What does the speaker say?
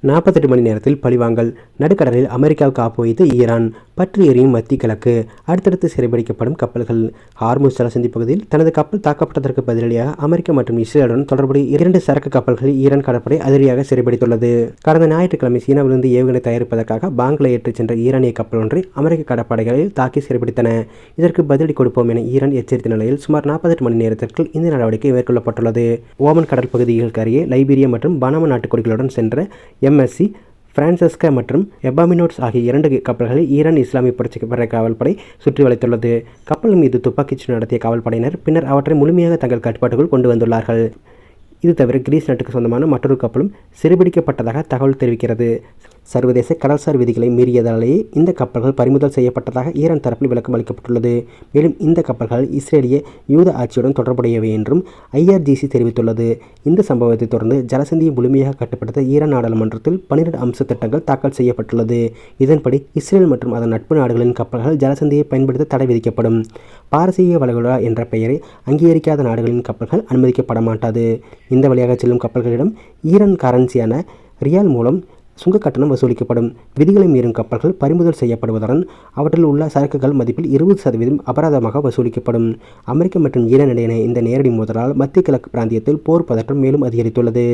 48 மணி நேரத்தில் பழிவாங்கல். நடுக்கடலில் அமெரிக்காவுக்கு ஆப்பு வைத்த ஈரான். பற்றி எரியும் மத்திய கிழக்கு. அடுத்தடுத்து சிறைபிடிக்கப்படும் கப்பல்கள். ஹார்முஸ் ஜலசந்தி பகுதியில் தனது கப்பல் தாக்கப்பட்டதற்கு பதிலடியாக அமெரிக்கா மற்றும் இஸ்ரேலுடன் தொடர்புடைய 2 சரக்கு கப்பல்களை ஈரான் கடற்படை அதிரடியாக சிறைபிடித்துள்ளது. கடந்த ஞாயிற்றுக்கிழமை சீனாவிலிருந்து ஏவுகணை தயாரிப்பதற்காக பாங்கில் ஏற்றிச் சென்ற ஈரானிய கப்பல் ஒன்றை அமெரிக்க கடற்படைகளில் தாக்கி சிறைபிடித்தன. இதற்கு பதிலடி கொடுப்போம் என ஈரான் எச்சரித்த நிலையில் சுமார் 48 மணி நேரத்திற்குள் இந்த நடவடிக்கை மேற்கொள்ளப்பட்டுள்ளது. ஓமன் கடல் பகுதிகளுக்கு அருகே லைபீரியா மற்றும் பனாமா நாட்டுக்குடிகளுடன் சென்ற MSC பிரான்செஸ்கா மற்றும் எபாமினோட்ஸ் ஆகிய 2 கப்பல்களை ஈரான் இஸ்லாமிய புரட்சிகர காவல்படை சுற்றி வளைத்துள்ளது. கப்பல் மீது துப்பாக்கிச்சூடு நடத்திய காவல்படையினர் பின்னர் அவற்றை முழுமையாக தங்கள் கட்டுப்பாட்டுக்குள் கொண்டு வந்துள்ளார்கள். இது தவிர கிரீஸ் நாட்டுக்கு சொந்தமான மற்றொரு கப்பலும் சிறைபிடிக்கப்பட்டதாக தகவல் தெரிவிக்கிறது. சர்வதேச கடல்சார் விதிகளை மீறியதாலேயே இந்த கப்பல்கள் பறிமுதல் செய்யப்பட்டதாக ஈரான் தரப்பில் விளக்கம் அளிக்கப்பட்டுள்ளது. மேலும் இந்த கப்பல்கள் இஸ்ரேலிய யூத ஆட்சியுடன் தொடர்புடையவை என்றும் IRGC தெரிவித்துள்ளது. இந்த சம்பவத்தை தொடர்ந்து ஜலசந்தியை முழுமையாக கட்டுப்படுத்த ஈரான் நாடாளுமன்றத்தில் 12 அம்ச திட்டங்கள் தாக்கல் செய்யப்பட்டுள்ளது. இதன்படி இஸ்ரேல் மற்றும் அதன் நட்பு நாடுகளின் கப்பல்கள் ஜலசந்தியை பயன்படுத்த தடை விதிக்கப்படும். பாரசீக வளைகுடா என்ற பெயரை அங்கீகரிக்காத நாடுகளின் கப்பல்கள் அனுமதிக்கப்பட மாட்டாது. இந்த வழியாக செல்லும் கப்பல்களிடம் ஈரான் கரன்சியான ரியால் மூலம் சுங்க கட்டணம் வசூலிக்கப்படும். விதிகளை மீறும் கப்பல்கள் பறிமுதல் செய்யப்படுவதுடன் அவற்றில் உள்ள சரக்குகள் மதிப்பில் 20% அபராதமாக வசூலிக்கப்படும். அமெரிக்கா மற்றும் ஈரான் இடையே இந்த நேரடி மோதலால் மத்திய கிழக்கு பிராந்தியத்தில் போர் பதற்றம் மேலும் அதிகரித்துள்ளது.